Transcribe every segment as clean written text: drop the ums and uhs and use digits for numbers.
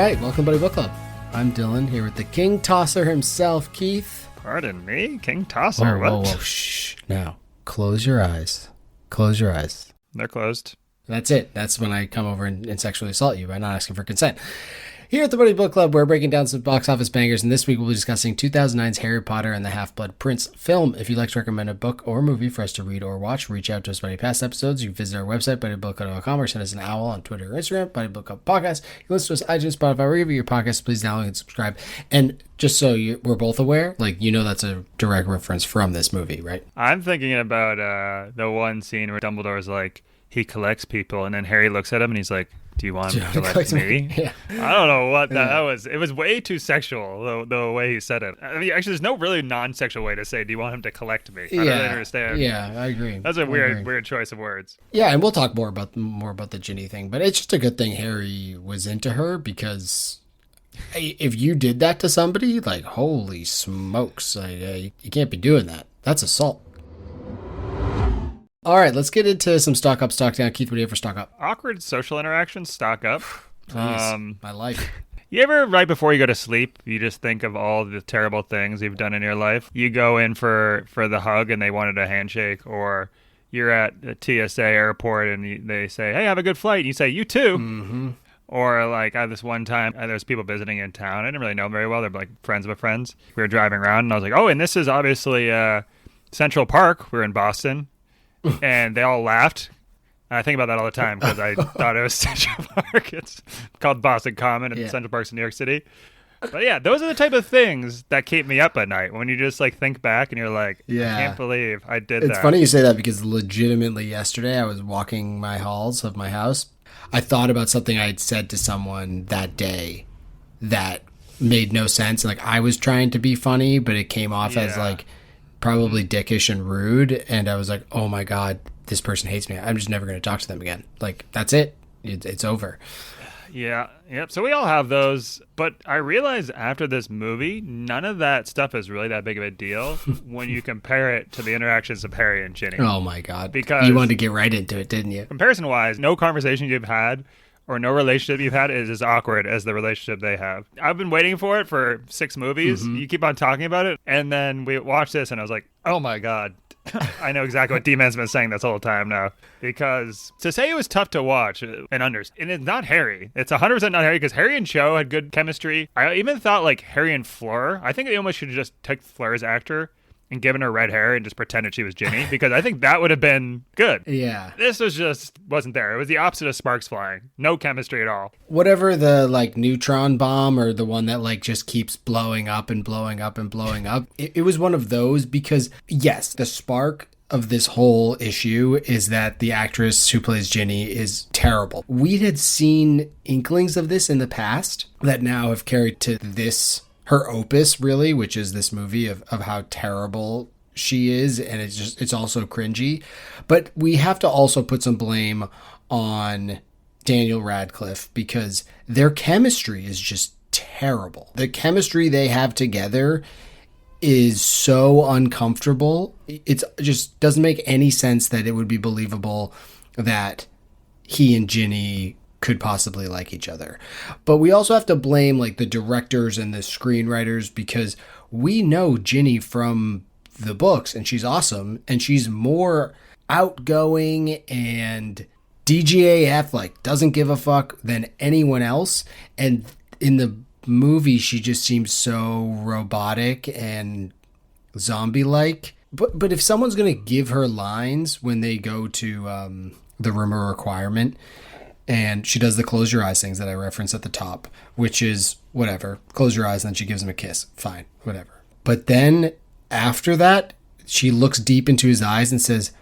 right, welcome Buddy Book Club. I'm Dylan, here with the King Tosser himself, Keith. Pardon me? King Tosser, what? Whoa, shh. Now, close your eyes. Close your eyes. They're closed. That's it. That's when I come over and sexually assault you by not asking for consent. Here at the Buddy Book Club, we're breaking down some box office bangers, and this week we'll be discussing 2009's Harry Potter and the Half-Blood Prince film. If you'd like to recommend a book or movie for us to read or watch, reach out to us about any past episodes. You can visit our website, buddybookclub.com, or send us an owl on Twitter or Instagram, Buddy Book Club Podcast. You can listen to us on iTunes, Spotify, wherever your podcast. Please download and subscribe. And just so we're both aware, that's a direct reference from this movie, right? I'm thinking about the one scene where Dumbledore's like, he collects people, and then Harry looks at him and he's like, do you want him to collect me? Yeah. I don't know what that was. It was way too sexual, the way he said it. I mean, actually, there's no really non-sexual way to say, do you want him to collect me? I don't really understand. Yeah, I agree. That's a weird choice of words. Yeah, and we'll talk more about the Ginny thing, but it's just a good thing Harry was into her, because if you did that to somebody, like, holy smokes, you can't be doing that. That's assault. All right, let's get into some stock up, stock down. Keith, what do you have for stock up? Awkward social interactions, stock up. Please, my life. You ever, right before you go to sleep, you just think of all the terrible things you've done in your life? You go in for the hug and they wanted a handshake, or you're at the TSA airport and they say, hey, have a good flight. And you say, you too. Mm-hmm. Or like I had this one time, there's people visiting in town. I didn't really know them very well. They're like friends of friends. We were driving around and I was like, oh, and this is obviously Central Park. We're in Boston. And they all laughed. And I think about that all the time because I thought it was Central Park. It's called Boston Common, and Central Park's in New York City. But yeah, those are the type of things that keep me up at night, when you just like think back and you're like, I can't believe I did that. It's funny you say that, because legitimately yesterday I was walking my halls of my house. I thought about something I had said to someone that day that made no sense. Like, I was trying to be funny, but it came off as like probably dickish and rude, and I was like, oh my god, this person hates me. I'm just never going to talk to them again. Like, that's it. It's over. Yeah. Yep. So we all have those, but I realized after this movie, none of that stuff is really that big of a deal when you compare it to the interactions of Harry and Ginny. Oh my god. Because you wanted to get right into it, didn't you? Comparison-wise, no conversation you've had or no relationship you've had is as awkward as the relationship they have. I've been waiting for it for 6 movies. Mm-hmm. You keep on talking about it. And then we watched this and I was like, oh my God. I know exactly what D-Man's been saying this whole time now. Because to say it was tough to watch and understand, and it's not Harry. It's 100% not Harry, because Harry and Cho had good chemistry. I even thought like Harry and Fleur, I think they almost should have just took Fleur's actor and given her red hair and just pretended she was Ginny, because I think that would have been good. Yeah. This wasn't there. It was the opposite of sparks flying. No chemistry at all. Whatever the like neutron bomb, or the one that like just keeps blowing up and blowing up and blowing up. It was one of those, because yes, the spark of this whole issue is that the actress who plays Ginny is terrible. We had seen inklings of this in the past that now have carried to this, her opus, really, which is this movie of how terrible she is, and it's also cringy. But we have to also put some blame on Daniel Radcliffe, because their chemistry is just terrible. The chemistry they have together is so uncomfortable. It just doesn't make any sense that it would be believable that he and Ginny could possibly like each other. But we also have to blame like the directors and the screenwriters, because we know Ginny from the books and she's awesome, and she's more outgoing and DGAF, like doesn't give a fuck, than anyone else. And in the movie she just seems so robotic and zombie-like. But if someone's going to give her lines when they go to the room of requirement, and she does the close your eyes things that I referenced at the top, which is whatever. Close your eyes, and then she gives him a kiss. Fine, whatever. But then after that, she looks deep into his eyes and says,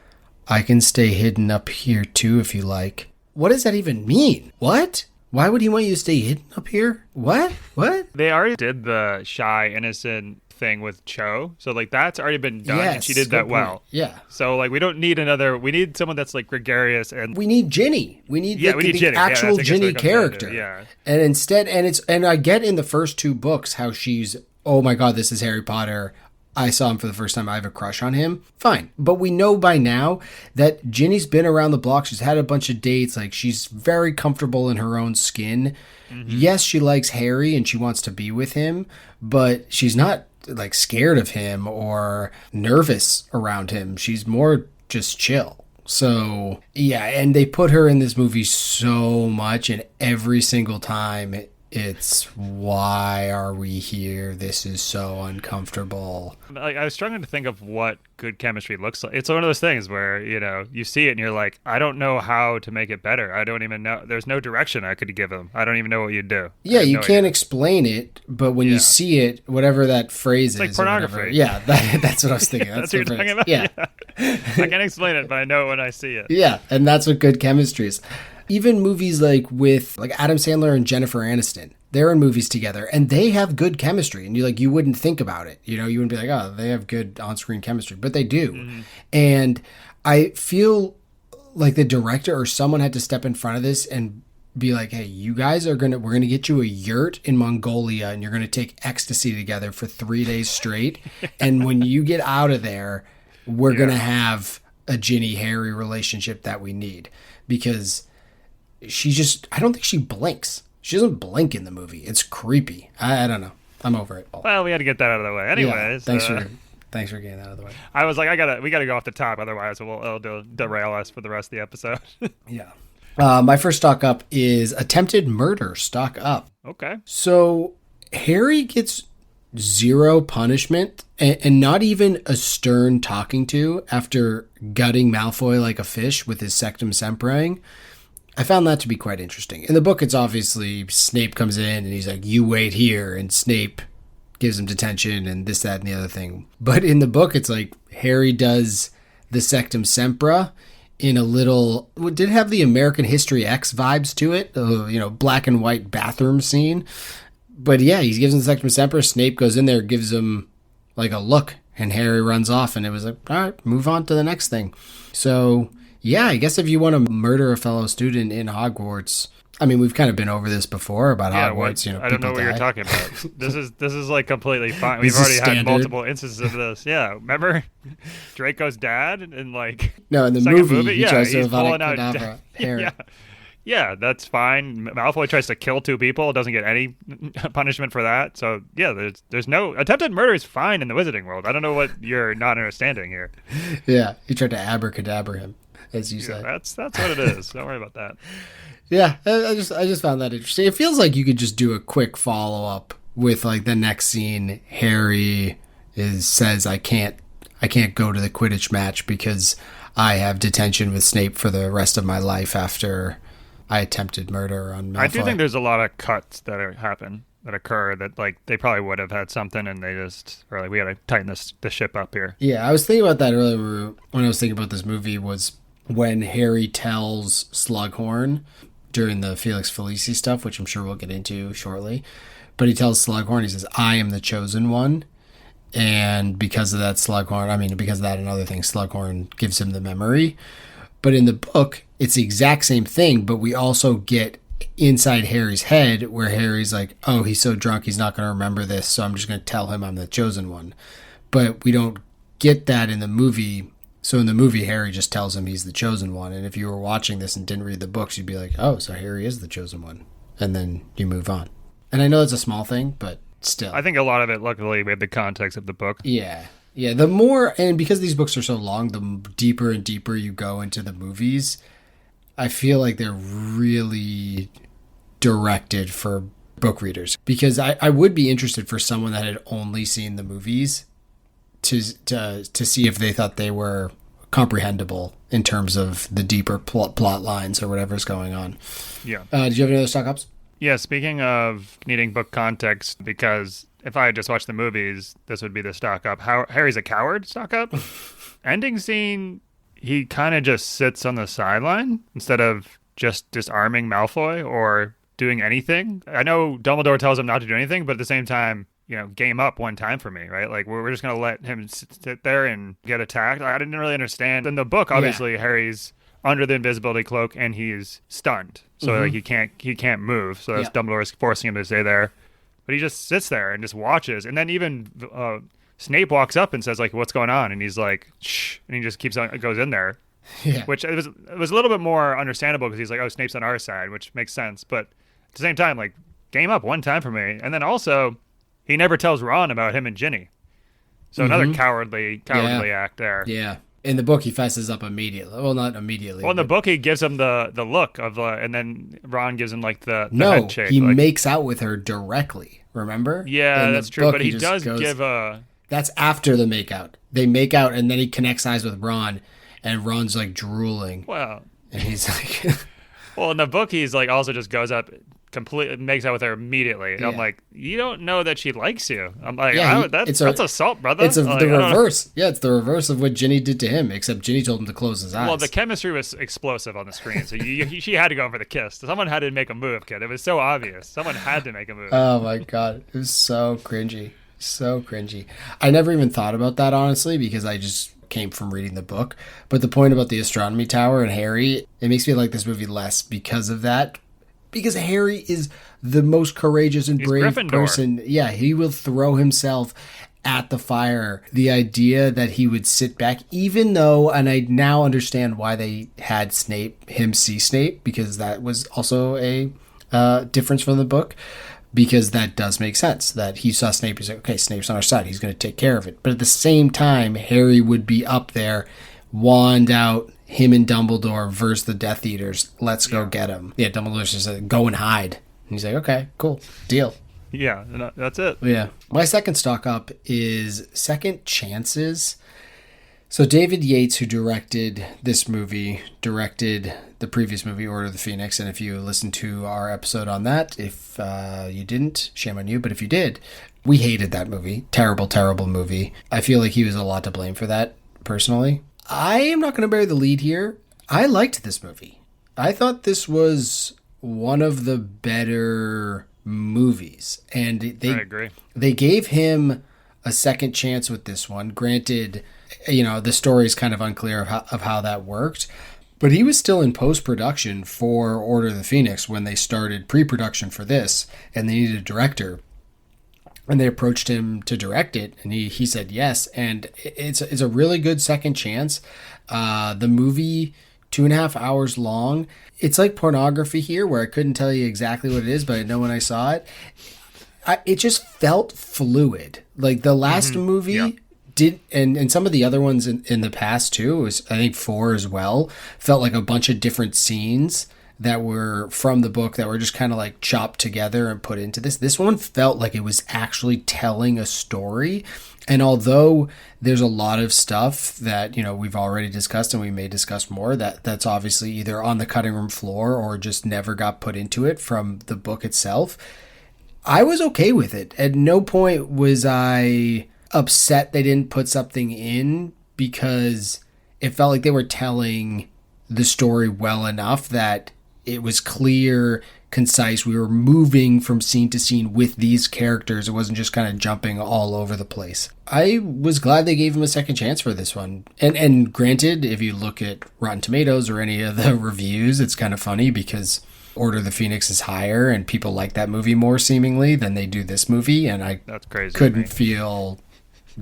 I can stay hidden up here too if you like. What does that even mean? What? Why would he want you to stay hidden up here? What? They already did the shy, innocent thing with Cho, so like that's already been done. Yes, and she did that well. Yeah. So like we don't need we need someone that's like gregarious, and we need Ginny. We need the Ginny. Actual Ginny character. Yeah. And instead, and I get in the first 2 books how she's, oh my God, this is Harry Potter. I saw him for the first time, I have a crush on him. Fine. But we know by now that Ginny's been around the block. She's had a bunch of dates. Like, she's very comfortable in her own skin. Mm-hmm. Yes, she likes Harry and she wants to be with him, but she's not like scared of him or nervous around him. She's more just chill. So, yeah, and they put her in this movie so much, and every single time it's, why are we here? This is so uncomfortable. Like, I was struggling to think of what good chemistry looks like. It's one of those things where, you see it and you're like, I don't know how to make it better. I don't even know. There's no direction I could give them. I don't even know what you'd do. Yeah, you can't explain it, but when you see it, whatever that phrase is. It's like pornography. Yeah, that's what I was thinking. That's what you're talking about? Yeah. I can't explain it, but I know it when I see it. Yeah, and that's what good chemistry is. Even movies with Adam Sandler and Jennifer Aniston, they're in movies together and they have good chemistry. And you wouldn't think about it. You wouldn't be like, oh, they have good on-screen chemistry, but they do. Mm-hmm. And I feel like the director or someone had to step in front of this and be like, hey, you guys we're going to get you a yurt in Mongolia and you're going to take ecstasy together for 3 days straight. And when you get out of there, we're going to have a Ginny Harry relationship that we need, because I don't think she blinks. She doesn't blink in the movie. It's creepy. I don't know. I'm over it. Well, we had to get that out of the way. Anyways. Yeah, thanks for getting that out of the way. I was like, we got to go off the top. Otherwise, it'll derail us for the rest of the episode. Yeah. My first stock up is attempted murder stock up. Okay. So Harry gets 0 punishment and not even a stern talking to after gutting Malfoy like a fish with his Sectum Semprang. I found that to be quite interesting. In the book, it's obviously Snape comes in and he's like, you wait here. And Snape gives him detention and this, that, and the other thing. But in the book, it's like Harry does the Sectum Sempra in a little, did it have the American History X vibes to it? Black and white bathroom scene. But yeah, he gives him the Sectum Sempra. Snape goes in there, gives him like a look, and Harry runs off. And it was like, all right, move on to the next thing. So yeah, I guess if you want to murder a fellow student in Hogwarts, I mean, we've kind of been over this before about Hogwarts. I don't know what you're talking about. This is like completely fine. We've already had multiple instances of this. Yeah, remember Draco's dad in in the movie he tries to pulling out Harry. Yeah, that's fine. Malfoy tries to kill 2 people, doesn't get any punishment for that. So yeah, there's no attempted murder is fine in the Wizarding world. I don't know what you're not understanding here. Yeah, he tried to abracadabra him, as you say. That's what it is. Don't worry about that. Yeah, I just found that interesting. It feels like you could just do a quick follow up with like the next scene. Harry says, "I can't go to the Quidditch match because I have detention with Snape for the rest of my life after I attempted murder on Malfoy." I do think there's a lot of cuts that occur that like they probably would have had something and they just are like, we got to tighten the ship up here. Yeah, I was thinking about that earlier when I was thinking about this movie, was when Harry tells Slughorn during the Felix Felicis stuff, which I'm sure we'll get into shortly. But he tells Slughorn, he says, I am the chosen one. And because of that, because of that and other things, Slughorn gives him the memory. But in the book, it's the exact same thing, but we also get inside Harry's head where Harry's like, oh, he's so drunk, he's not going to remember this, so I'm just going to tell him I'm the chosen one. But we don't get that in the movie. So in the movie, Harry just tells him he's the chosen one. And if you were watching this and didn't read the books, you'd be like, oh, so Harry is the chosen one. And then you move on. And I know it's a small thing, but still. I think a lot of it, luckily, we have the context of the book. Yeah. Yeah, the more, and because these books are so long, the deeper and deeper you go into the movies, I feel like they're really directed for book readers. Because I would be interested for someone that had only seen the movies to see if they thought they were comprehensible in terms of the deeper plot lines or whatever's going on. Yeah. Did you have any other stock ups? Yeah, speaking of needing book context, because if I had just watched the movies, this would be the stock up. Harry's a coward stock up. Ending scene, he kind of just sits on the sideline instead of just disarming Malfoy or doing anything. I know Dumbledore tells him not to do anything, but at the same time, game up one time for me, right? Like, we're just going to let him sit there and get attacked. I didn't really understand. In the book, obviously, Harry's under the invisibility cloak and he's stunned. So like, he can't move. So that's Dumbledore is forcing him to stay there. But he just sits there and just watches. And then even Snape walks up and says like, "What's going on?" And he's like, "Shh," and he just goes in there. Yeah. Which it was a little bit more understandable because he's like, "Oh, Snape's on our side," which makes sense. But at the same time, like, game up one time for me. And then also, he never tells Ron about him and Ginny. So another cowardly act there. Yeah. In the book, he fesses up immediately. Well, not immediately. Well, in the book, he gives him the look of and then Ron gives him like the no, head shake. he like, makes out with her directly. Remember? Yeah, in that's true. But he does give a. That's after the makeout. They make out, and then he connects eyes with Ron, and Ron's like drooling. Well, and he's like, well, in the book, he's like also just goes up. Completely makes out with her immediately. And I'm like, you don't know that she likes you. I'm like, that's assault, brother. It's like, the reverse. Yeah, it's the reverse of what Ginny did to him, except Ginny told him to close his eyes. Well, the chemistry was explosive on the screen, so she had to go in for the kiss. Someone had to make a move, kid. It was so obvious. Someone had to make a move. Oh my God. It was so cringy. So cringy. I never even thought about that, honestly, because I just came from reading the book. But the point about the astronomy tower and Harry, it makes me like this movie less because of that. Because Harry is the most courageous and brave person. Yeah, he will throw himself at the fire. The idea that he would sit back, even though, and I now understand why they had him see Snape, because that was also a difference from the book, because that does make sense. That he saw Snape, he's like, okay, Snape's on our side, he's going to take care of it. But at the same time, Harry would be up there, wand out, him and Dumbledore versus the Death Eaters. Let's go get him. Yeah, Dumbledore's just like, go and hide. And he's like, okay, cool, deal. Yeah, that's it. Yeah. My second stock up is Second Chances. So David Yates, who directed this movie, directed the previous movie, Order of the Phoenix. And if you listened to our episode on that, if you didn't, shame on you. But if you did, we hated that movie. Terrible, terrible movie. I feel like he was a lot to blame for that, personally. I am not going to bury the lead here. I liked this movie. I thought this was one of the better movies. And I agree. They gave him a second chance with this one. Granted, the story is kind of unclear of how that worked. But he was still in post-production for Order of the Phoenix when they started pre-production for this. And they needed a director. And they approached him to direct it, and he said yes. And it's a really good second chance. The movie, 2.5 hours long. It's like pornography here, where I couldn't tell you exactly what it is, but I know when I saw it. It just felt fluid. Like the last movie did, and some of the other ones in the past too, was I think 4 as well, felt like a bunch of different scenes that were from the book that were just kind of like chopped together and put into this. This one felt like it was actually telling a story. And although there's a lot of stuff that, we've already discussed and we may discuss more, that's obviously either on the cutting room floor or just never got put into it from the book itself, I was okay with it. At no point was I upset they didn't put something in, because it felt like they were telling the story well enough that it was clear, concise. We were moving from scene to scene with these characters. It wasn't just kind of jumping all over the place. I was glad they gave him a second chance for this one. And granted, if you look at Rotten Tomatoes or any of the reviews, it's kind of funny because Order of the Phoenix is higher and people like that movie more seemingly than they do this movie. And that's crazy. Couldn't feel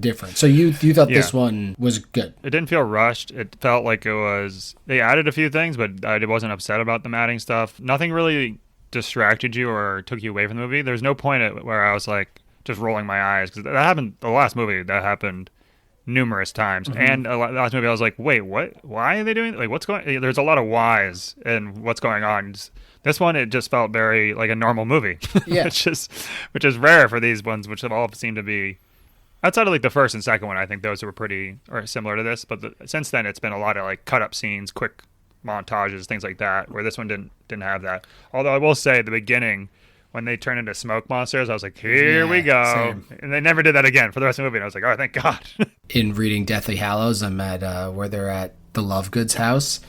different. So you thought this one was good? It didn't feel rushed. It felt like they added a few things, but I wasn't upset about them adding stuff. Nothing really distracted you or took you away from the movie. There's no point where I was like just rolling my eyes, because that happened the last movie. That happened numerous times. And the last movie I was like, wait, what? Why are they doing, like, what's going? There's a lot of whys and what's going on. This one, it just felt very like a normal movie. Yeah. which is rare for these ones, which have all seemed to be. Outside of like the first and second one, I think those were pretty similar to this. But since then, it's been a lot of like cut up scenes, quick montages, things like that. Where this one didn't have that. Although I will say, the beginning when they turn into smoke monsters, I was like, here we go. Same. And they never did that again for the rest of the movie. And I was like, oh, thank God. In reading Deathly Hallows, I'm at where they're at the Lovegood's house,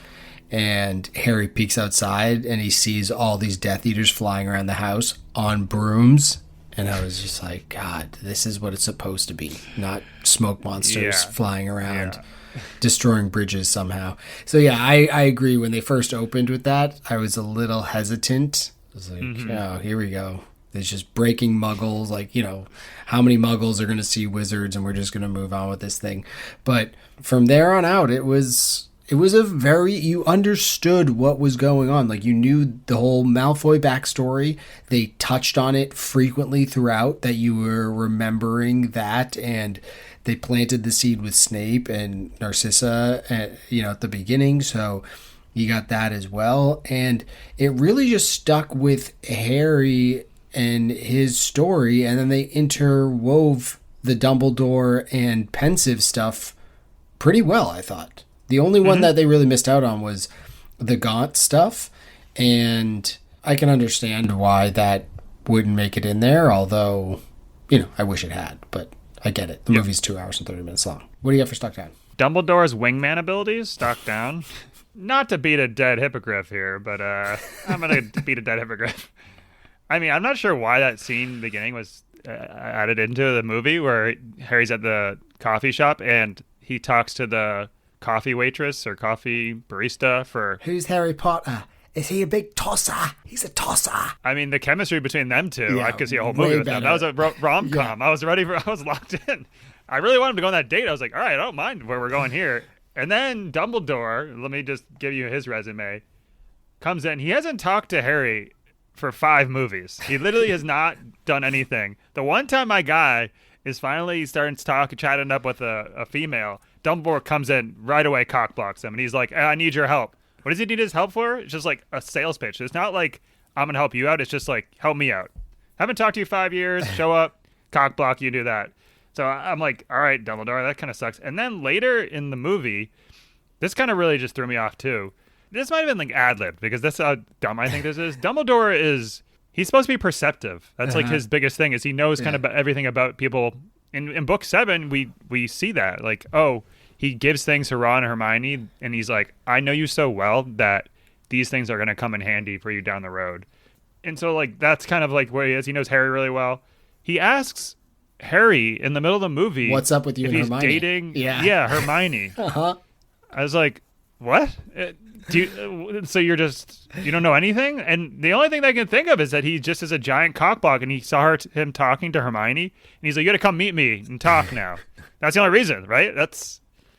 and Harry peeks outside and he sees all these Death Eaters flying around the house on brooms. And I was just like, God, this is what it's supposed to be, not smoke monsters flying around, destroying bridges somehow. So, yeah, I agree. When they first opened with that, I was a little hesitant. I was like, oh, here we go. It's just breaking muggles. Like, how many muggles are going to see wizards and we're just going to move on with this thing. But from there on out, it was you understood what was going on. Like, you knew the whole Malfoy backstory. They touched on it frequently throughout, that you were remembering that, and they planted the seed with Snape and Narcissa, at the beginning. So you got that as well. And it really just stuck with Harry and his story. And then they interwove the Dumbledore and Pensive stuff pretty well, I thought. The only one that they really missed out on was the Gaunt stuff. And I can understand why that wouldn't make it in there. Although, I wish it had, but I get it. The movie's 2 hours and 30 minutes long. What do you have for Stuck Down? Dumbledore's wingman abilities, Stuck Down. Not to beat a dead hippogriff here, but I'm going to beat a dead hippogriff. I mean, I'm not sure why that scene in the beginning was added into the movie where Harry's at the coffee shop and he talks to the coffee waitress or coffee barista for... Who's Harry Potter? Is he a big tosser? He's a tosser. I mean, the chemistry between them two, I could see a whole movie with them. That was a rom-com. Yeah. I was locked in. I really wanted to go on that date. I was like, all right, I don't mind where we're going here. And then Dumbledore, let me just give you his resume, comes in. He hasn't talked to Harry for 5 movies. He literally has not done anything. The one time my guy is finally starting to chatting up with a female, Dumbledore comes in right away, cockblocks him, and he's like, I need your help. What does he need his help for? It's just like a sales pitch. It's not like, I'm going to help you out. It's just like, help me out. Haven't talked to you 5 years. Show up, cockblock, you do that. So I'm like, all right, Dumbledore, that kind of sucks. And then later in the movie, this kind of really just threw me off too. This might have been like ad-libbed because that's how dumb I think this is. Dumbledore he's supposed to be perceptive. That's like his biggest thing is he knows kind of everything about people. In book 7, we see that. Like, he gives things to Ron and Hermione, and he's like, I know you so well that these things are going to come in handy for you down the road. And so, like, that's kind of like where he is. He knows Harry really well. He asks Harry in the middle of the movie, what's up with you and Hermione? He's dating Hermione. I was like, what? So you don't know anything? And the only thing I can think of is that he just is a giant cockblock, and he saw him talking to Hermione, and he's like, you got to come meet me and talk now. That's the only reason, right?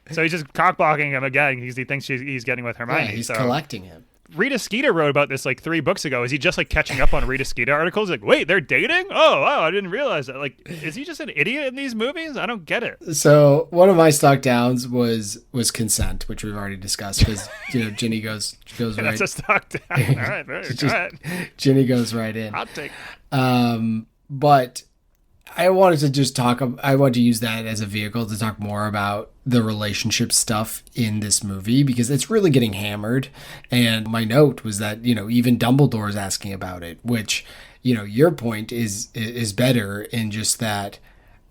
So he's just cockblocking him again because he thinks he's getting with Hermione. Yeah, he's collecting him. Rita Skeeter wrote about this like 3 books ago. Is he just like catching up on Rita Skeeter articles? Like, wait, they're dating? Oh, wow, I didn't realize that. Like, is he just an idiot in these movies? I don't get it. So one of my Stuck Downs was consent, which we've already discussed because Ginny goes right. That's a Stuck Down. All right, very good. Ginny goes right in. Hot take. But I wanted to use that as a vehicle to talk more about the relationship stuff in this movie because it's really getting hammered. And my note was that, even Dumbledore is asking about it, which, your point is better in just that.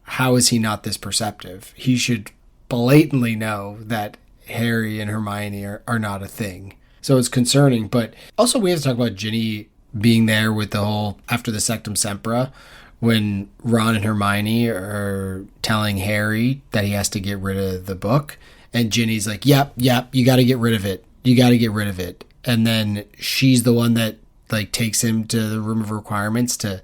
How is he not this perceptive? He should blatantly know that Harry and Hermione are not a thing. So it's concerning. But also we have to talk about Ginny being there with the whole after the Sectum Sempra, when Ron and Hermione are telling Harry that he has to get rid of the book. And Ginny's like, yep, you got to get rid of it. You got to get rid of it. And then she's the one that like takes him to the room of requirements to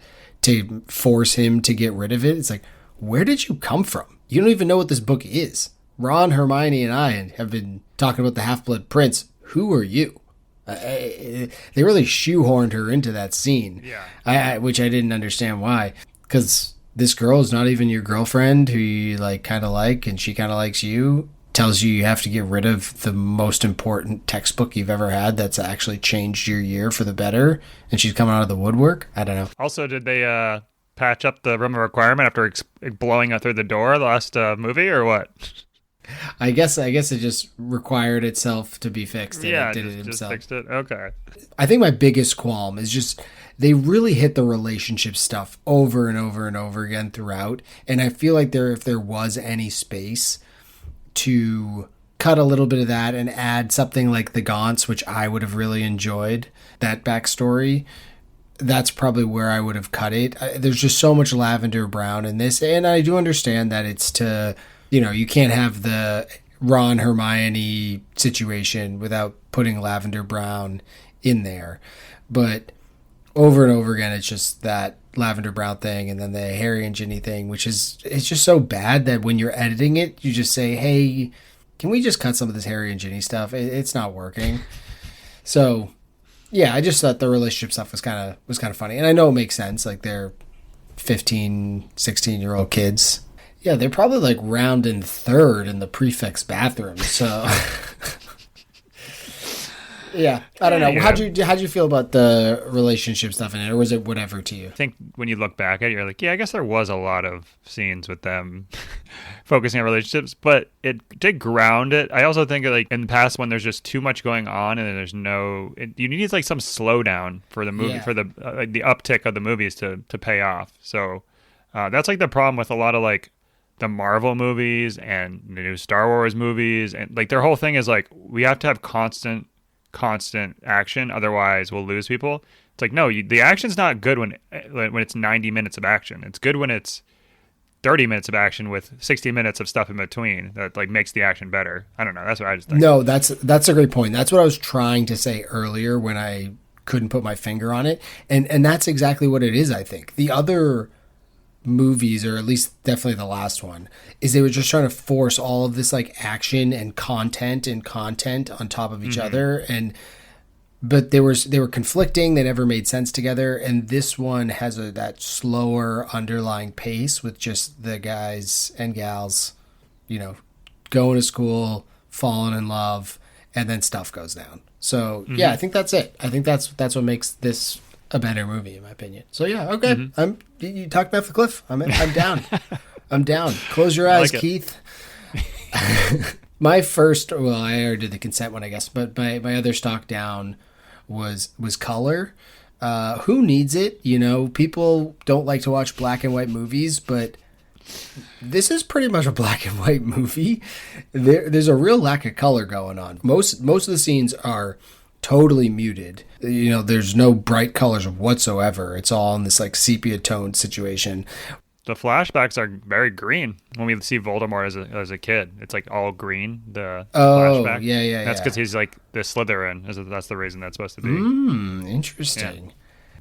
force him to get rid of it. It's like, where did you come from? You don't even know what this book is. Ron, Hermione, and I have been talking about the Half-Blood Prince. Who are you? They really shoehorned her into that scene, which I didn't understand why. Because this girl is not even your girlfriend who you kind of like, and she kind of likes you. Tells you have to get rid of the most important textbook you've ever had that's actually changed your year for the better, and she's coming out of the woodwork. I don't know. Also, did they patch up the room of requirement after blowing it through the door the last movie, or what? I guess it just required itself to be fixed. And it did it himself. Just fixed it. Okay. I think my biggest qualm is just they really hit the relationship stuff over and over and over again throughout. And I feel like if there was any space to cut a little bit of that and add something like the Gaunts, which I would have really enjoyed, that backstory, that's probably where I would have cut it. There's just so much Lavender Brown in this. And I do understand that it's to... you can't have the Ron Hermione situation without putting Lavender Brown in there. But over and over again, it's just that lavender brown thing, and then the Harry and Ginny thing, which is, it's just so bad that when you're editing it, you just say, hey, can we just cut some of this Harry and Ginny stuff? It's not working. So yeah, I just thought the relationship stuff was kind of funny. And I know it makes sense. Like, they're 15, 16-year-old kids. Yeah, they're probably like round and third in the prefect's bathroom. So yeah, I don't know. Yeah. How'd you feel about the relationship stuff in it, or was it whatever to you? I think when you look back at it, you're like, yeah, I guess there was a lot of scenes with them focusing on relationships, but it did ground it. I also think like in the past, when there's just too much going on and there's you need like some slowdown for the movie, for the the uptick of the movies to pay off. So that's like the problem with a lot of like the Marvel movies and the new Star Wars movies, and like their whole thing is like, we have to have constant action, otherwise we'll lose people. It's like, no, the action's not good when it's 90 minutes of action. It's good when it's 30 minutes of action with 60 minutes of stuff in between that like makes the action better. I don't know, that's what I just think. No, that's a great point. That's what I was trying to say earlier when I couldn't put my finger on it, and that's exactly what it is. I think the other movies, or at least definitely the last one, is they were just trying to force all of this like action and content on top of each other, but they were conflicting. They never made sense together. And this one has that slower underlying pace with just the guys and gals, going to school, falling in love, and then stuff goes down. So yeah, I think that's it. I think that's what makes this a better movie, in my opinion. So yeah, okay. You talked about the cliff. I'm down. I'm down. Close your eyes, Keith. My first, well, I already did the consent one, I guess, but my other stock down was color. Who needs it? People don't like to watch black and white movies, but this is pretty much a black and white movie. There's a real lack of color going on. Most of the scenes are totally muted. There's no bright colors whatsoever. It's all in this like sepia toned situation. The flashbacks are very green when we see Voldemort as a kid. It's like all green. The flashback. Yeah. That's because he's like the Slytherin. That's the reason that's supposed to be. Interesting. Yeah.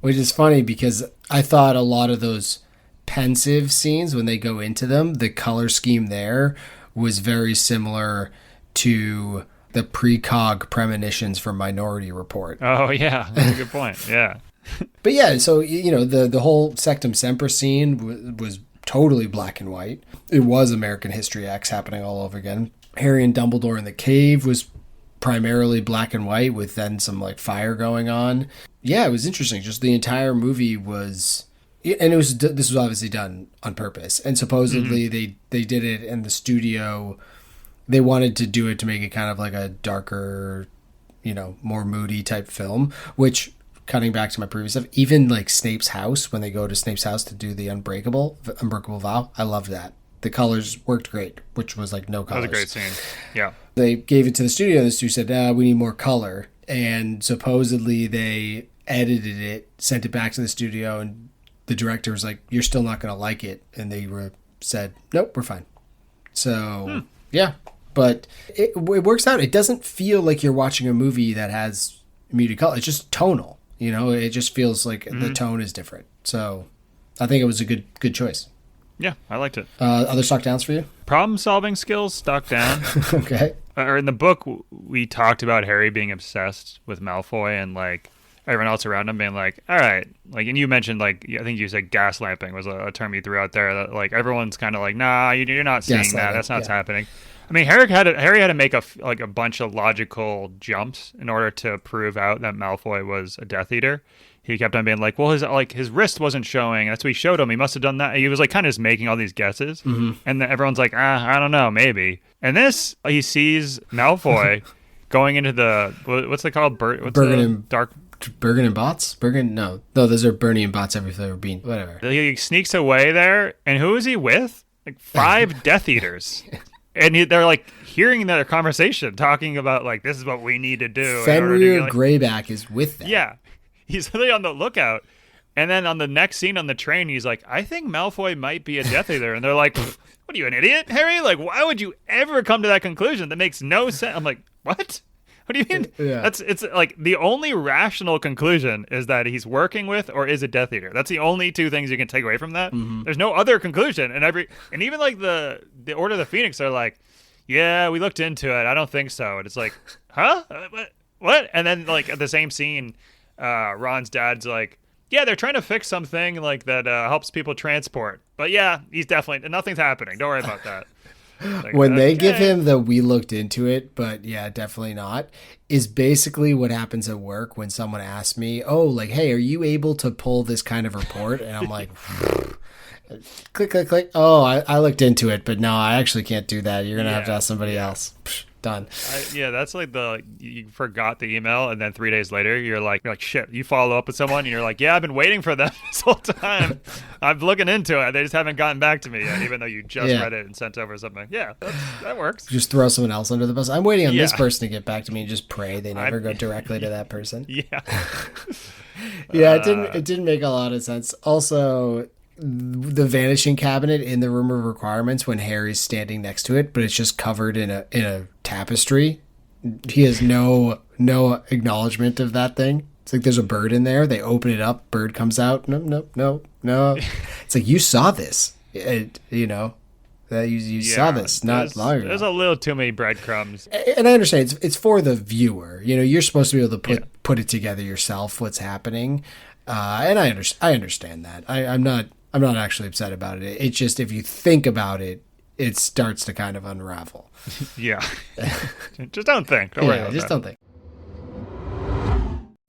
Which is funny because I thought a lot of those pensive scenes, when they go into them, the color scheme there was very similar to the precog premonitions from Minority Report. Oh yeah, that's a good point. Yeah. But yeah, so the whole Sectum Semper scene was totally black and white. It was American History X happening all over again. Harry and Dumbledore in the cave was primarily black and white with then some like fire going on. Yeah, it was interesting. Just the entire movie was, and this was obviously done on purpose. And supposedly they did it in the studio. They wanted to do it to make it kind of like a darker, more moody type film, which, cutting back to my previous stuff, even like Snape's house, when they go to Snape's house to do the Unbreakable Vow, I loved that. The colors worked great, which was like no colors. That was a great scene. Yeah. They gave it to the studio, and the studio said, we need more color. And supposedly they edited it, sent it back to the studio, and the director was like, you're still not going to like it. And they said, nope, we're fine. So, yeah. But it works out. It doesn't feel like you're watching a movie that has muted color. It's just tonal. It just feels like the tone is different. So I think it was a good choice. Yeah, I liked it. Other stock downs for you? Problem-solving skills, stock down. Okay. Or in the book, we talked about Harry being obsessed with Malfoy and, like, everyone else around him being like, all right. Like, and you mentioned, like, I think you said gaslamping was a term you threw out there. That, like, everyone's kind of like, nah, you're not seeing that. That's not what's happening. I mean, Harry had to make a bunch of logical jumps in order to prove out that Malfoy was a Death Eater. He kept on being like, well, his wrist wasn't showing. That's what he showed him. He must have done that. He was like kind of just making all these guesses. And then everyone's like, I don't know, maybe. And he sees Malfoy going into the, what's it called? Bergen and Bots? No, those are Bernie and Bots every flavor bean. Whatever. He sneaks away there. And who is he with? Like 5 Death Eaters. And they're like hearing their conversation, talking about like, this is what we need to do. Fenrir Greyback is with them. Yeah. He's really on the lookout. And then on the next scene on the train, he's like, I think Malfoy might be a Death Eater. And they're like, what are you, an idiot, Harry? Like, why would you ever come to that conclusion? That makes no sense. I'm like, what? What do you mean? Yeah. It's like the only rational conclusion is that he's working with or is a Death Eater. That's the only two things you can take away from that. Mm-hmm. There's no other conclusion. And even like the Order of the Phoenix are like, yeah, we looked into it. I don't think so. And it's like, huh? What? And then like at the same scene, Ron's dad's like, yeah, they're trying to fix something like that helps people transport. But yeah, he's definitely nothing's happening. Don't worry about that. Like, when they give him the "we looked into it, but yeah, definitely not," is basically what happens at work when someone asks me, "Oh, like, hey, are you able to pull this kind of report?" And I'm like, click, click, click. Oh, I looked into it, but no, I actually can't do that. You're gonna have to ask somebody else. Psh, done. That's like you forgot the email, and then 3 days later, you're like, shit. You follow up with someone, and you're like, yeah, I've been waiting for them this whole time. I'm looking into it. They just haven't gotten back to me yet, even though you just read it and sent over something. Yeah, that works. Just throw someone else under the bus. I'm waiting on this person to get back to me, and just pray they never go directly to that person. Yeah. Yeah, it didn't make a lot of sense. Also, the vanishing cabinet in the room of requirements when Harry's standing next to it, but it's just covered in a tapestry. He has no acknowledgement of that thing. It's like there's a bird in there. They open it up, bird comes out. No. It's like, you saw this. You saw this not long ago. There's a little too many breadcrumbs. And I understand it's for the viewer. You're supposed to be able to put it together yourself, what's happening. And I understand that. I'm not actually upset about it. It's just, if you think about it, it starts to kind of unravel. Yeah. Just don't think. Don't worry about that. Don't think.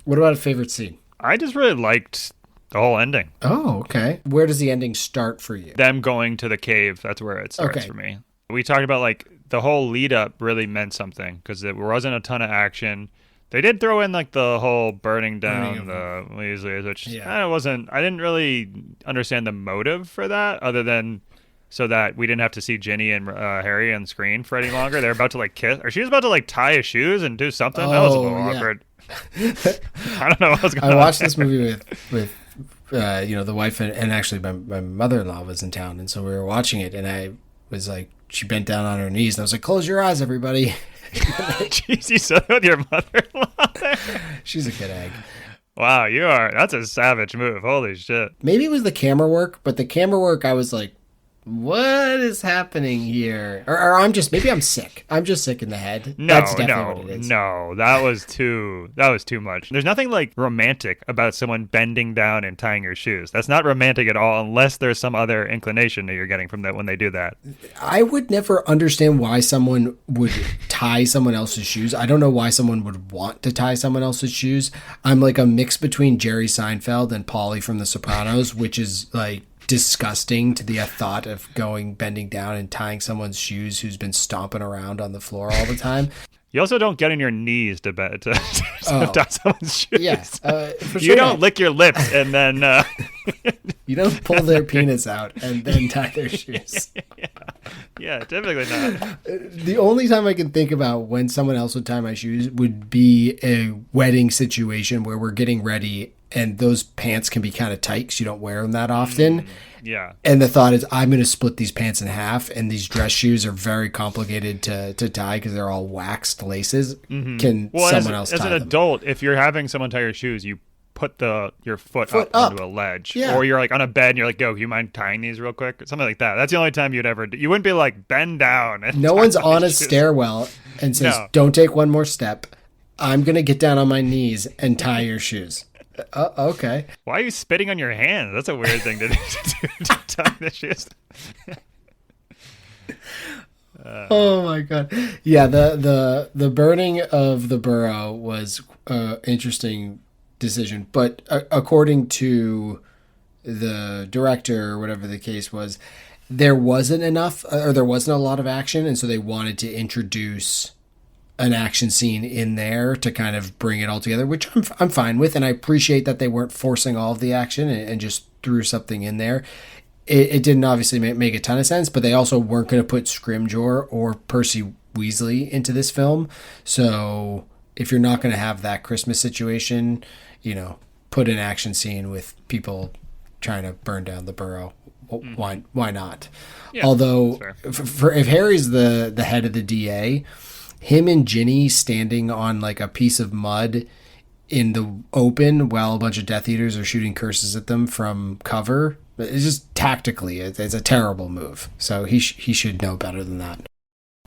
What about a favorite scene? I just really liked the whole ending. Oh, okay. Where does the ending start for you? Them going to the cave. That's where it starts for me. We talked about like the whole lead up really meant something because there wasn't a ton of action. They did throw in like the whole burning down the Weasleys, which I didn't really understand the motive for that, other than so that we didn't have to see Ginny and Harry on screen for any longer. They're about to like kiss, or she was about to like tie his shoes and do something. That was a little awkward. I don't know what was going on. I watched this movie with the wife and actually my mother-in-law was in town, and so we were watching it, and I was like, she bent down on her knees, and I was like, close your eyes, everybody. Jeez, you said with your mother-in-law there? She's a good egg. Wow, that's a savage move. Holy shit. Maybe it was the camera work, but the camera work, I was like, what is happening here? Or maybe I'm sick. I'm just sick in the head. That's definitely what it is. No, that was too much. There's nothing like romantic about someone bending down and tying your shoes. That's not romantic at all, unless there's some other inclination that you're getting from that when they do that. I would never understand why someone would tie someone else's shoes. I don't know why someone would want to tie someone else's shoes. I'm like a mix between Jerry Seinfeld and Paulie from The Sopranos, which is like disgusting to the thought of bending down and tying someone's shoes who's been stomping around on the floor all the time. You also don't get on your knees to tie someone's shoes. Yeah, for sure. You don't lick your lips and then you don't pull their penis out and then tie their shoes. Yeah, typically not. The only time I can think about when someone else would tie my shoes would be a wedding situation where we're getting ready and those pants can be kind of tight because you don't wear them that often. Yeah. And the thought is, I'm going to split these pants in half, and these dress shoes are very complicated to tie because they're all waxed laces. Mm-hmm. Can someone else tie them? As an adult, if you're having someone tie your shoes, you put your foot up onto a ledge. Yeah. Or you're like on a bed and you're like, yo, you mind tying these real quick? Something like that. That's the only time you'd ever do. You wouldn't be like, bend down. And no one's on a stairwell and says, don't take one more step. I'm going to get down on my knees and tie your shoes. Okay. Why are you spitting on your hands? That's a weird thing to do to tie the shoes. Oh my god. Yeah, the burning of the burrow was an interesting decision, but according to the director or whatever the case was, there wasn't enough, or there wasn't a lot of action, and so they wanted to introduce an action scene in there to kind of bring it all together, which I'm fine with, and I appreciate that they weren't forcing all of the action and just threw something in there. It didn't obviously make a ton of sense, but they also weren't going to put Scrimgeour or Percy Weasley into this film. So if you're not going to have that Christmas situation, put an action scene with people trying to burn down the burrow. Why not? Yeah, although if Harry's the head of the DA, him and Ginny standing on like a piece of mud in the open while a bunch of Death Eaters are shooting curses at them from cover. It's just tactically, it's a terrible move. So he should know better than that.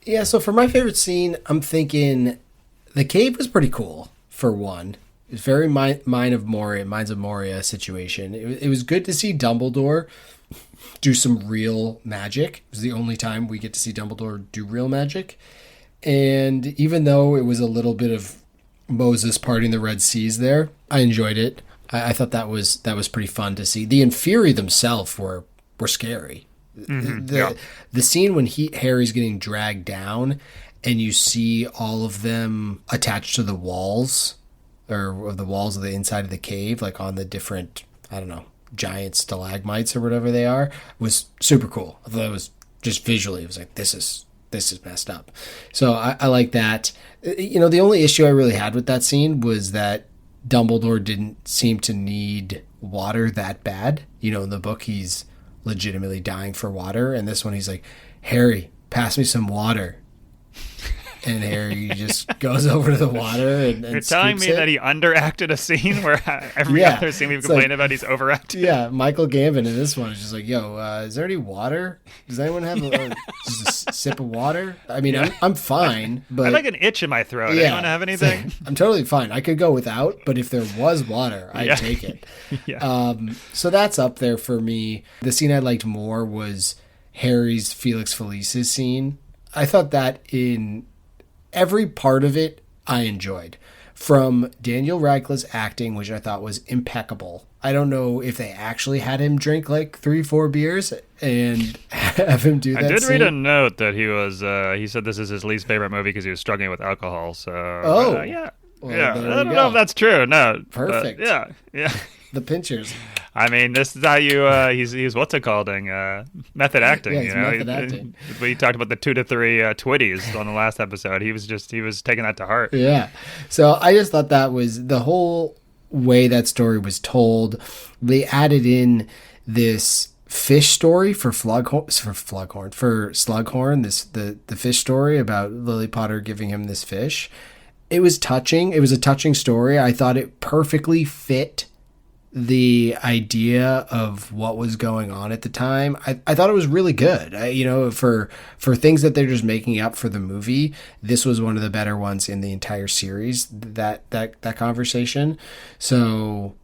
Yeah, so for my favorite scene, I'm thinking the cave was pretty cool, for one. It was very Minds of Moria situation. It was good to see Dumbledore do some real magic. It was the only time we get to see Dumbledore do real magic. And even though it was a little bit of Moses parting the Red Seas there, I enjoyed it. I thought that was pretty fun to see. The Inferi themselves were scary. The scene when Harry's getting dragged down and you see all of them attached to the walls or the walls of the inside of the cave, like on the different, I don't know, giant stalagmites or whatever they are, was super cool. I thought it was just visually, it was like, this is messed up. So I like that. You know, the only issue I really had with that scene was that Dumbledore didn't seem to need water that bad. You know, in the book, he's legitimately dying for water. And this one, he's like, Harry, pass me some water. And Harry just goes over to the water and You're telling me that he underacted a scene where every other scene we've complained about, he's overacted? Yeah, Michael Gambon in this one is just like, yo, is there any water? Does anyone have just a sip of water? I mean, I'm fine, but... I have like an itch in my throat. Anyone have anything? I'm totally fine. I could go without, but if there was water, I'd take it. So that's up there for me. The scene I liked more was Harry's Felix Felicis scene. I thought that in... every part of it I enjoyed. From Daniel Radcliffe's acting, which I thought was impeccable. I don't know if they actually had him drink like 3-4 beers and have him do that. I did scene. read a note that he said this is his least favorite movie because he was struggling with alcohol. So yeah. Well, I don't know if that's true. No. Perfect. Yeah. The pinchers. I mean, this is how you, he's what's it called? Method acting, Yeah, method acting. We talked about the 2 to 3 twitties on the last episode. He was taking that to heart. Yeah. So I just thought that was the whole way that story was told. They added in this fish story for Slughorn, the fish story about Lily Potter giving him this fish. It was touching. It was a touching story. I thought it perfectly fit the idea of what was going on at the time. I thought it was really good. For things that they're just making up for the movie, this was one of the better ones in the entire series, that conversation. So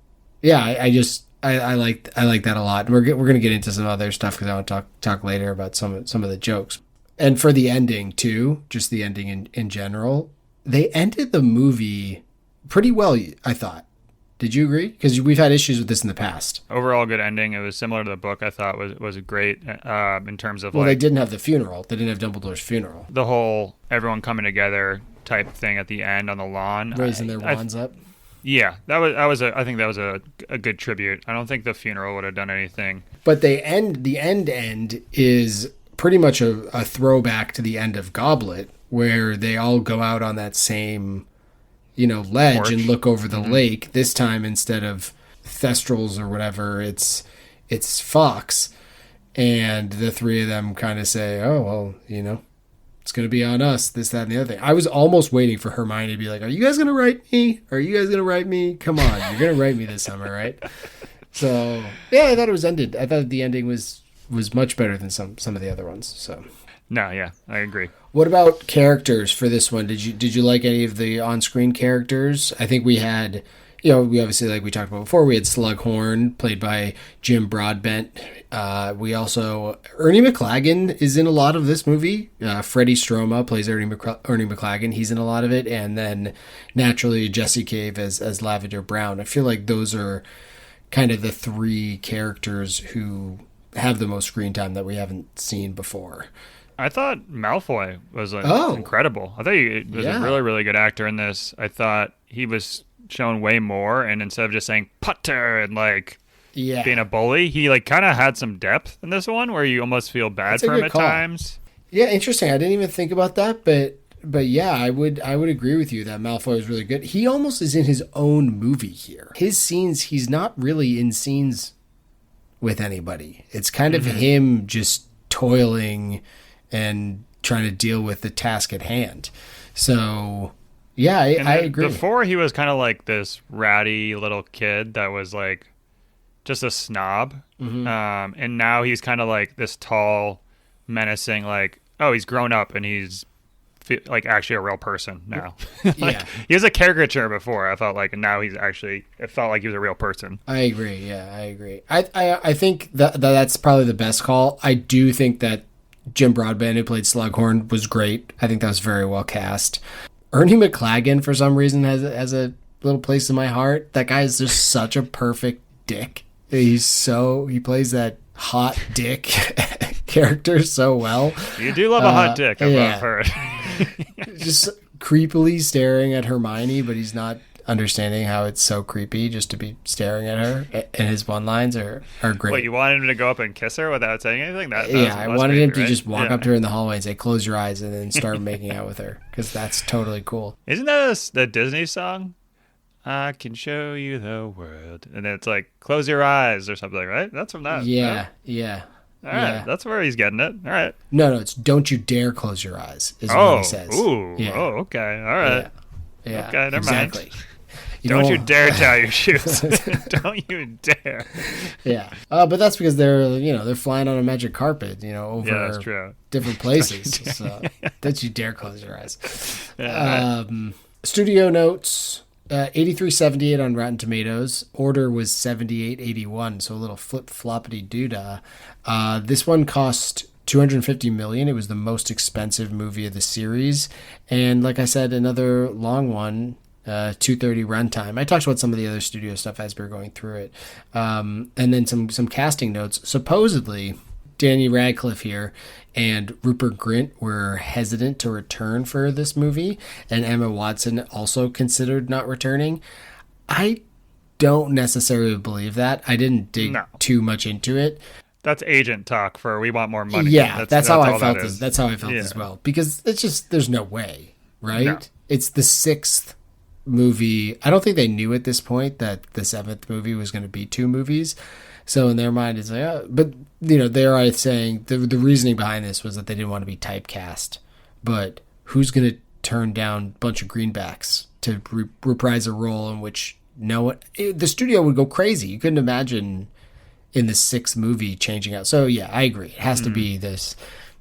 yeah, I like that a lot. We're going to get into some other stuff because I want to talk later about some of the jokes. And for the ending too, just the ending in general, they ended the movie pretty well, I thought. Did you agree? Because we've had issues with this in the past. Overall, good ending. It was similar to the book. I thought was great in terms of they didn't have the funeral. They didn't have Dumbledore's funeral. The whole everyone coming together type thing at the end on the lawn, raising their wands up. Yeah, I think that was a good tribute. I don't think the funeral would have done anything. But the end is pretty much a throwback to the end of Goblet, where they all go out on that same ledge porch and look over the lake. This time, instead of Thestrals or whatever, it's Fox, and the three of them kind of say, "Oh well, it's going to be on us." This, that, and the other thing. I was almost waiting for Hermione to be like, "Are you guys going to write me? Are you guys going to write me? Come on, you're going to write me this summer, right?" So yeah, I thought it was ended. I thought the ending was much better than some of the other ones. So. No, yeah, I agree. What about characters for this one? Did you like any of the on-screen characters? I think we had, we obviously, like we talked about before, we had Slughorn, played by Jim Broadbent. We also, Ernie McLagan is in a lot of this movie. Freddie Stroma plays Ernie McLagan. He's in a lot of it. And then, naturally, Jesse Cave as Lavender Brown. I feel like those are kind of the three characters who have the most screen time that we haven't seen before. I thought Malfoy was incredible. I thought he was a really, really good actor in this. I thought he was shown way more, and instead of just saying Potter and being a bully, he kind of had some depth in this one where you almost feel bad for him at times. Yeah, interesting. I didn't even think about that, but yeah, I would agree with you that Malfoy was really good. He almost is in his own movie here. His scenes, he's not really in scenes with anybody. It's kind of him just toiling and trying to deal with the task at hand. So yeah, I agree. Before he was kind of like this ratty little kid that was like just a snob, and now he's kind of like this tall, menacing, like, oh, he's grown up and he's like actually a real person now. Like, Yeah. he was a caricature before, I felt like, and now it felt like he was a real person. I agree. Yeah, I agree. I think that's probably the best call. I do think that Jim Broadbent, who played Slughorn, was great. I think that was very well cast. Ernie McLagan, for some reason, has a little place in my heart. That guy is just such a perfect dick. He plays that hot dick character so well. You do love a hot dick, I've heard. Just creepily staring at Hermione, but he's not understanding how it's so creepy just to be staring at her. And his one-lines are great. Wait, you wanted him to go up and kiss her without saying anything? I wanted him to just walk up to her in the hallway and say, close your eyes, and then start making out with her, because that's totally cool. Isn't that the Disney song? I can show you the world. And then it's like, close your eyes or something, right? That's from that. Yeah. All right, that's where he's getting it. All right. No, it's don't you dare close your eyes, is what he says. Ooh. Yeah. Oh, okay. All right. Yeah. Okay, never exactly. mind. Don't you dare tie your shoes. Don't you dare. Yeah. But that's because they're flying on a magic carpet, over different places. So don't you dare close your eyes. Studio notes, 83.78 on Rotten Tomatoes. Order was 78.81, so a little flip-floppity doodah. This one cost $250 million. It was the most expensive movie of the series. And like I said, another long one. 2:30 runtime. I talked about some of the other studio stuff as we were going through it. And then some casting notes. Supposedly, Danny Radcliffe here and Rupert Grint were hesitant to return for this movie, and Emma Watson also considered not returning. I don't necessarily believe that. I didn't dig too much into it. That's agent talk for we want more money. Yeah, that's how I felt. That's how I felt as well. Because it's just, there's no way, right? No. It's the sixth movie. I don't think they knew at this point that the seventh movie was going to be two movies. So in their mind, it's like, but they're saying the reasoning behind this was that they didn't want to be typecast. But who's going to turn down a bunch of greenbacks to reprise a role in which the studio would go crazy. You couldn't imagine in the sixth movie changing out. So yeah, I agree. It has to be this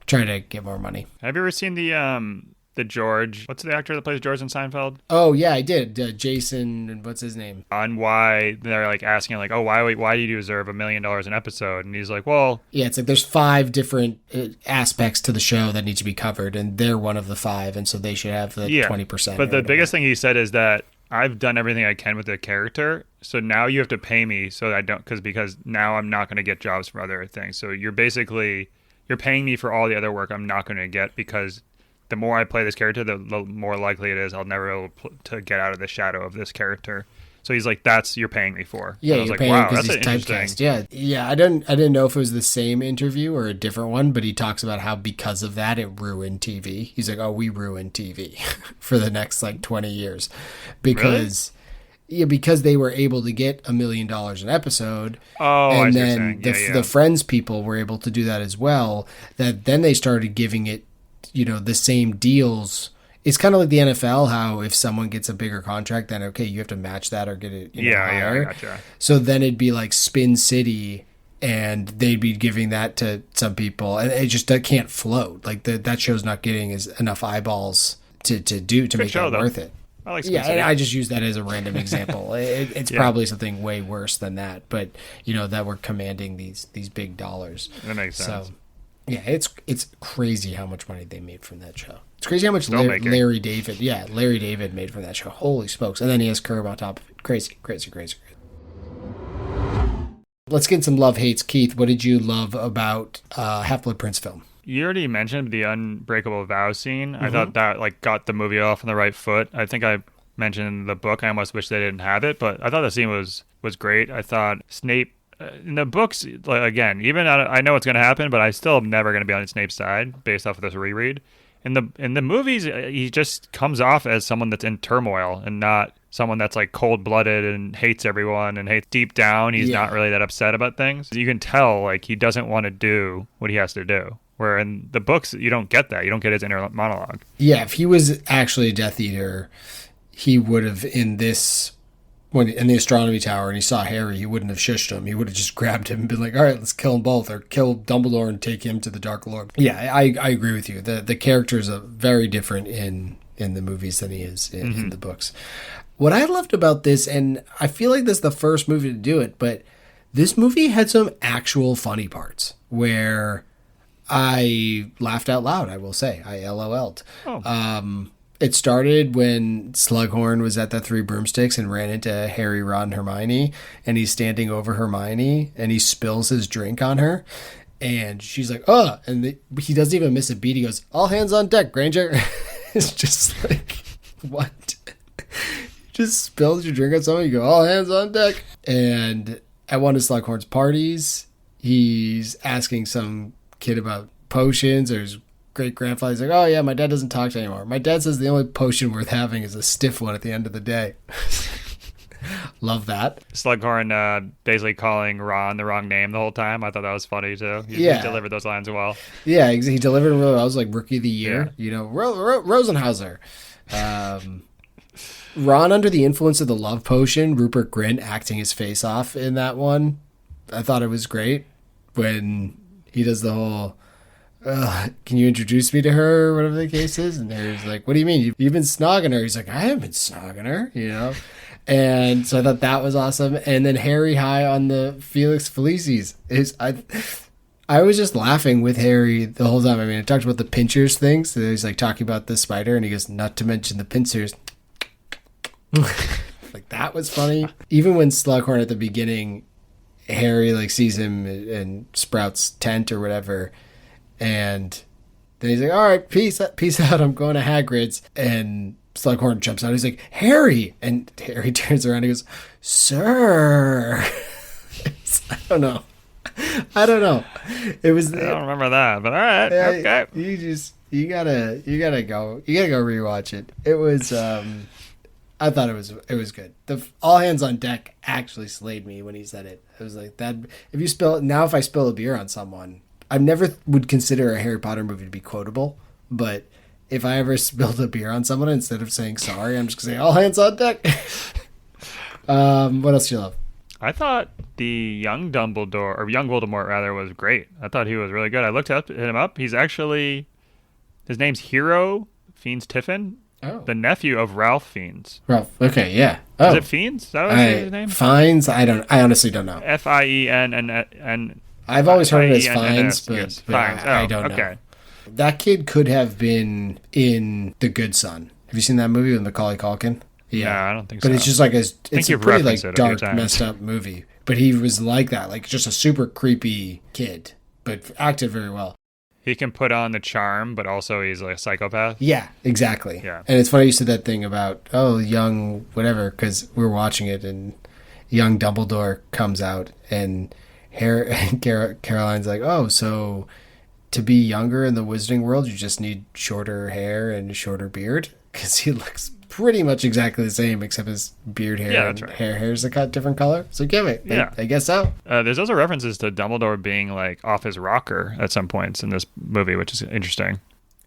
trying to get more money. Have you ever seen the George, what's the actor that plays George in Seinfeld? Oh yeah, I did. Jason, what's his name? On why they're like asking like, oh, why do you deserve $1 million an episode? And he's like, well, yeah, it's like there's 5 different aspects to the show that need to be covered, and they're one of the 5, and so they should have the 20%. But the biggest thing he said is that I've done everything I can with the character, so now you have to pay me so that I don't, because now I'm not going to get jobs from other things. So you're paying me for all the other work I'm not going to get, because the more I play this character, the more likely it is I'll never be able to get out of the shadow of this character. So he's like, "That's you're paying me for." Yeah, and I was you're like, paying wow, because that's he's typecast. Yeah. I didn't know if it was the same interview or a different one, but he talks about how because of that it ruined TV. He's like, "Oh, we ruined TV for the next 20 years," because. Really? Yeah, because they were able to get $1 million an episode. Oh, and then the Friends people were able to do that as well. That then they started giving it, the same deals. It's kind of like the NFL, how if someone gets a bigger contract, then okay, you have to match that or get it higher. Yeah, I gotcha. So then it'd be like Spin City, and they'd be giving that to some people, and it just can't float. Like that show's not getting enough eyeballs to make it worth it. I like Spin City. I just use that as a random example. It's probably something way worse than that, but that we're commanding these big dollars. That makes sense. So, yeah, it's crazy how much money they made from that show. It's crazy how much Larry David made from that show. Holy smokes! And then he has Curb on top of it. Crazy. Let's get some love hates. Keith, what did you love about Half-Blood Prince film? You already mentioned the Unbreakable Vow scene. I thought that got the movie off on the right foot. I think I mentioned in the book, I almost wish they didn't have it, but I thought the scene was great. I thought Snape in the books, again, even I know what's going to happen, but I still am never going to be on Snape's side based off of this reread. In the movies, he just comes off as someone that's in turmoil and not someone that's cold-blooded and hates everyone and hates deep down. He's not really that upset about things. You can tell he doesn't want to do what he has to do. Where in the books, you don't get that. You don't get his inner monologue. Yeah, if he was actually a Death Eater, he would have in the astronomy tower and he saw Harry, he wouldn't have shushed him. He would have just grabbed him and been like, all right, let's kill them both, or kill Dumbledore and take him to the Dark Lord. Yeah, I agree with you. The characters are very different in the movies than he is in the books. What I loved about this, and I feel like this is the first movie to do it, but this movie had some actual funny parts where I laughed out loud, I will say. I LOL'd. Oh. It started when Slughorn was at the Three Broomsticks and ran into Harry, Ron, and Hermione, and he's standing over Hermione, and he spills his drink on her, and she's like, oh, and he doesn't even miss a beat. He goes, all hands on deck, Granger. It's just like, what? Just spills your drink on someone, you go, all hands on deck. And at one of Slughorn's parties, he's asking some kid about potions, or his great-grandfather's like, oh yeah, my dad doesn't talk to anymore. My dad says the only potion worth having is a stiff one at the end of the day. Love that. Slughorn basically calling Ron the wrong name the whole time. I thought that was funny too. He delivered those lines well. Yeah, he delivered them really well. I was like Rookie of the Year, Rosenhauser. Ron under the influence of the love potion, Rupert Grint acting his face off in that one. I thought it was great when he does the whole, can you introduce me to her, or whatever the case is? And Harry's like, what do you mean? You've been snogging her. He's like, I haven't been snogging her, And so I thought that was awesome. And then Harry high on the Felix Felicis. I was just laughing with Harry the whole time. I mean, I talked about the pinchers things. So he's like talking about the spider, and he goes, not to mention the pincers. Like, that was funny. Even when Slughorn at the beginning, Harry like sees him in Sprout's tent or whatever, and then he's like, all right, peace out, I'm going to Hagrid's. And Slughorn jumps out, he's like, Harry, and Harry turns around and he goes, sir. I don't know. It was, I don't remember that, but all right, okay. You gotta go rewatch it. It was I thought it was good. The all hands on deck actually slayed me when he said it. I was like, that if I spill a beer on someone, I never would consider a Harry Potter movie to be quotable, but if I ever spilled a beer on someone, instead of saying sorry, I'm just gonna say all hands on deck. What else do you love? I thought the young Voldemort rather, was great. I thought he was really good. I looked him up. He's actually, his name's Hero Fiennes Tiffin. Oh. The nephew of Ralph Fiennes. Ralph. Okay, yeah. Oh. Is it Fiennes? Is that what his name? Fiennes? I honestly don't know. Fien. I've always heard it as Fiennes, but Fiennes. I don't know. Okay. That kid could have been in The Good Son. Have you seen that movie with Macaulay Culkin? Yeah, no, I don't think so. But it's just like it's a pretty like dark, it messed up movie. But he was like that, like just a super creepy kid, but acted very well. He can put on the charm, but also he's like a psychopath. Yeah, exactly. Yeah. And it's funny you said that thing about, young whatever, because we're watching it and young Dumbledore comes out and Caroline's like, oh, so to be younger in the wizarding world, you just need shorter hair and a shorter beard? Because he looks pretty much exactly the same, except his beard hair and right. hair's a different color. So give it. Yeah. I guess so. There's also references to Dumbledore being like off his rocker at some points in this movie, which is interesting.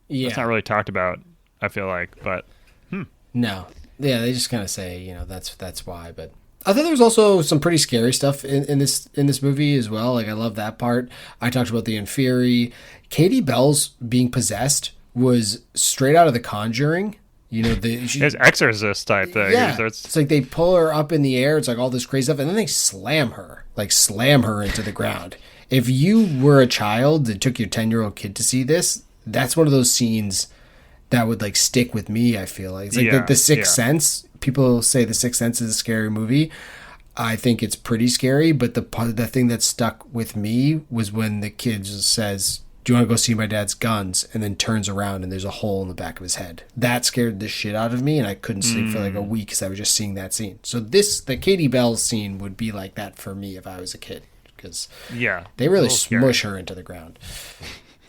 Yeah. It's not really talked about, I feel like, but No. Yeah, they just kind of say, that's why. But I thought there was also some pretty scary stuff in this movie as well. Like, I love that part. I talked about the Inferi. Katie Bell's being possessed was straight out of The Conjuring. His exorcist type thing. Yeah, it's like they pull her up in the air. It's like all this crazy stuff, and then they slam her into the ground. If you were a child and took your 10-year-old kid to see this, that's one of those scenes that would like stick with me. I feel like it's like the Sixth Sense. People say The Sixth Sense is a scary movie. I think it's pretty scary, but the thing that stuck with me was when the kid just says, do you want to go see my dad's guns? And then turns around and there's a hole in the back of his head. That scared the shit out of me, and I couldn't sleep for like a week because I was just seeing that scene. So the Katie Bell scene would be like that for me if I was a kid, because they really smush her into the ground.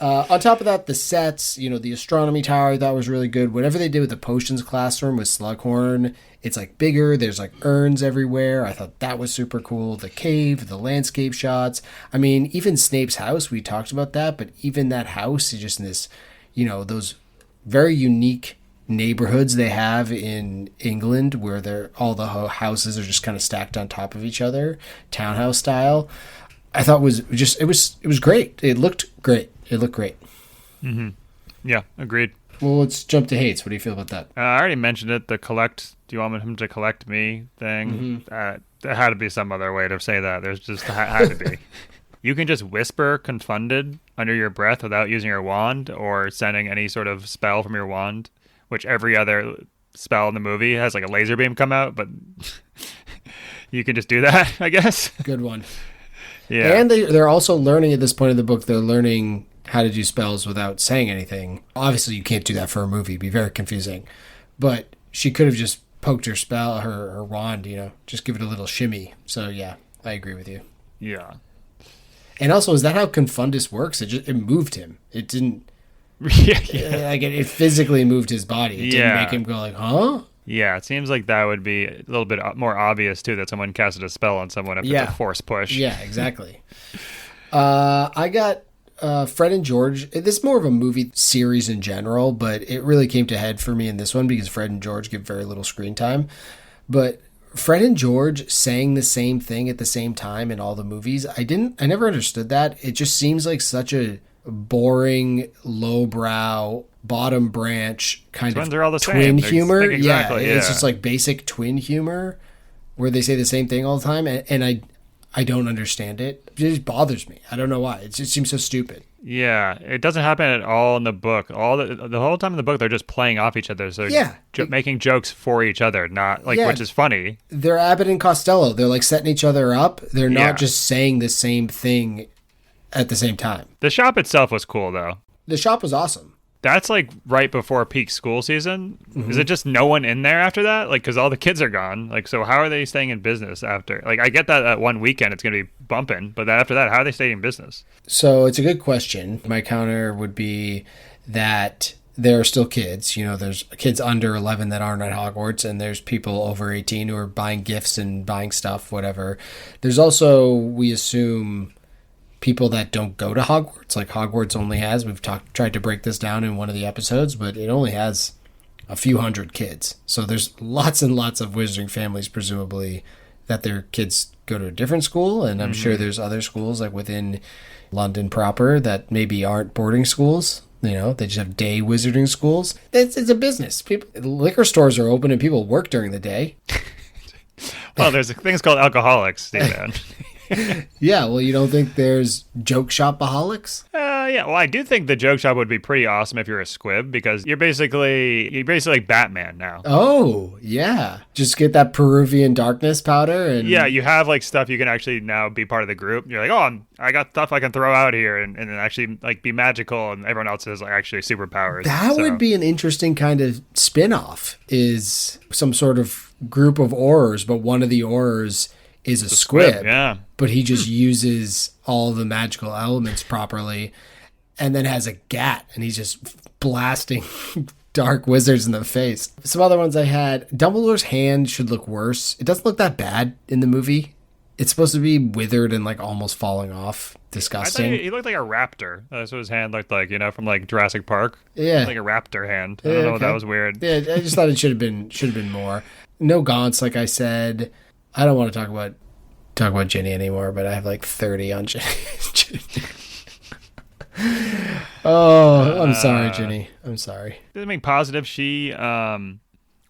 On top of that, the sets, the astronomy tower I thought was really good. Whatever they did with the potions classroom with Slughorn, it's like bigger. There's like urns everywhere. I thought that was super cool. The cave, the landscape shots. I mean, even Snape's house, we talked about that, but even that house is just in this, those very unique neighborhoods they have in England where all the houses are just kind of stacked on top of each other, townhouse style. I thought it was great. It looked great. Mm-hmm. Yeah, agreed. Well, let's jump to hates. What do you feel about that? I already mentioned it. The collect. Do you want him to collect me thing? Mm-hmm. There had to be some other way to say that. There's just had to be. You can just whisper "confounded" under your breath without using your wand or sending any sort of spell from your wand, which every other spell in the movie has like a laser beam come out, but you can just do that, I guess. Good one. Yeah. And they're also learning at this point in the book, they're learning how to do spells without saying anything. Obviously, you can't do that for a movie. It'd be very confusing. But she could have just poked her wand, just give it a little shimmy. So, yeah, I agree with you. Yeah. And also, is that how Confundus works? It moved him. It didn't... Yeah. Like, it physically moved his body. It didn't make him go like, huh? Yeah, it seems like that would be a little bit more obvious, too, that someone casted a spell on someone if it's a force push. Yeah, exactly. I got Fred and George. This is more of a movie series in general, but it really came to head for me in this one because Fred and George get very little screen time. But Fred and George saying the same thing at the same time in all the movies, I never understood that. It just seems like such a boring, lowbrow, bottom branch kind of they're all the twin same. humor. Exactly, It's just like basic twin humor where they say the same thing all the time, and I don't understand it. It just bothers me. I don't know why. It just seems so stupid. Yeah, it doesn't happen at all in the book. The whole time in the book, they're just playing off each other. So making jokes for each other, not like which is funny. They're Abbott and Costello. They're like setting each other up. They're not just saying the same thing at the same time. The shop itself was cool, though. The shop was awesome. That's like right before peak school season. Mm-hmm. Is it just no one in there after that? Like, because all the kids are gone. Like, so how are they staying in business after? Like, I get that one weekend it's going to be bumping, but then after that, how are they staying in business? So it's a good question. My counter would be that there are still kids. There's kids under 11 that aren't at Hogwarts, and there's people over 18 who are buying gifts and buying stuff, whatever. There's also, we assume, people that don't go to Hogwarts. Like Hogwarts only has, tried to break this down in one of the episodes, but it only has a few hundred kids. So there's lots and lots of wizarding families, presumably, that their kids go to a different school. And I'm sure there's other schools like within London proper that maybe aren't boarding schools. They just have day wizarding schools. It's a business. Liquor stores are open and people work during the day. Well, there's things called alcoholics, Stephen. Yeah, well, you don't think there's joke shopaholics? Yeah, well, I do think the joke shop would be pretty awesome if you're a squib because you're basically like Batman now. Oh, yeah. Just get that Peruvian darkness powder and yeah, you have like stuff you can actually now be part of the group. You're like, oh, I got stuff I can throw out here and then actually like be magical, and everyone else has like actually superpowers. That would be an interesting kind of spin-off, is some sort of group of Aurors, but one of the Aurors is a squib, yeah. But he just uses all the magical elements properly and then has a gat and he's just blasting dark wizards in the face. Some other ones I had, Dumbledore's hand should look worse. It doesn't look that bad in the movie. It's supposed to be withered and like almost falling off. Disgusting. I thought he looked like a raptor. That's what his hand looked like, from like Jurassic Park. Yeah. Like a raptor hand. I don't know, that was weird. Yeah, I just thought it should have been more. No gaunts, like I said. I don't want to talk about Ginny anymore, but I have like 30 on Ginny. Oh, I'm sorry, Ginny. I'm sorry. Something positive, she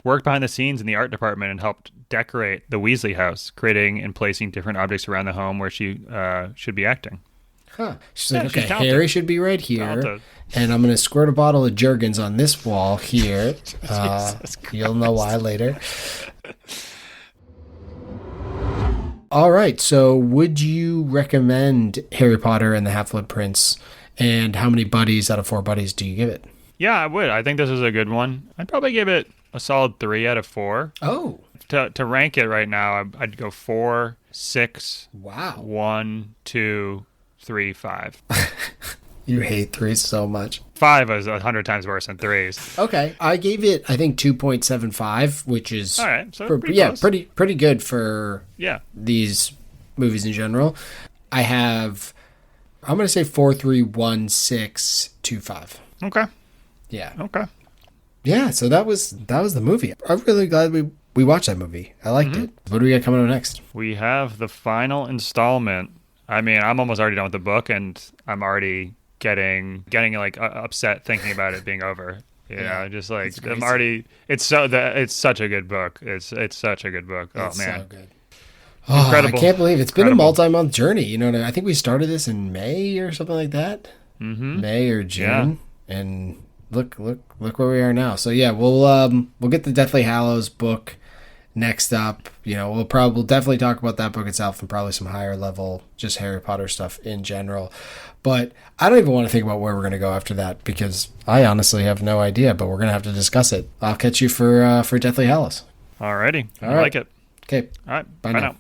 worked behind the scenes in the art department and helped decorate the Weasley house, creating and placing different objects around the home where she should be acting. Huh. She's like, okay, Harry should be right here, and I'm going to squirt a bottle of Jergens on this wall here. You'll know why later. All right, so would you recommend Harry Potter and the Half-Blood Prince, and how many buddies out of 4 buddies do you give it? Yeah, I would. I think this is a good one. I'd probably give it a solid 3 out of 4. Oh. To rank it right now, I'd go 4, 6, wow, 1, 2, 3, 5. You hate threes so much. 5 is 100 times worse than 3s. Okay. I gave it, I think, 2.75, which is All right, so pretty close. pretty good for these movies in general. I'm going to say 4.31625. Okay. Yeah. Okay. Yeah, so that was the movie. I'm really glad we watched that movie. I liked it. What do we got coming up next? We have the final installment. I mean, I'm almost already done with the book, and I'm already getting like upset thinking about it being over. Just like I'm already. It's such a good book. It's such a good book. Oh man, so good. Oh, incredible! I can't believe it's been a multi-month journey. You know, I think we started this in May or something like that. May or June, and look where we are now. So yeah, we'll get the Deathly Hallows book next up. You know, we'll definitely talk about that book itself and probably some higher level just Harry Potter stuff in general. But I don't even want to think about where we're going to go after that because I honestly have no idea, but we're going to have to discuss it. I'll catch you for Deathly Hallows. Alrighty. I like it. Okay. All right. Bye now.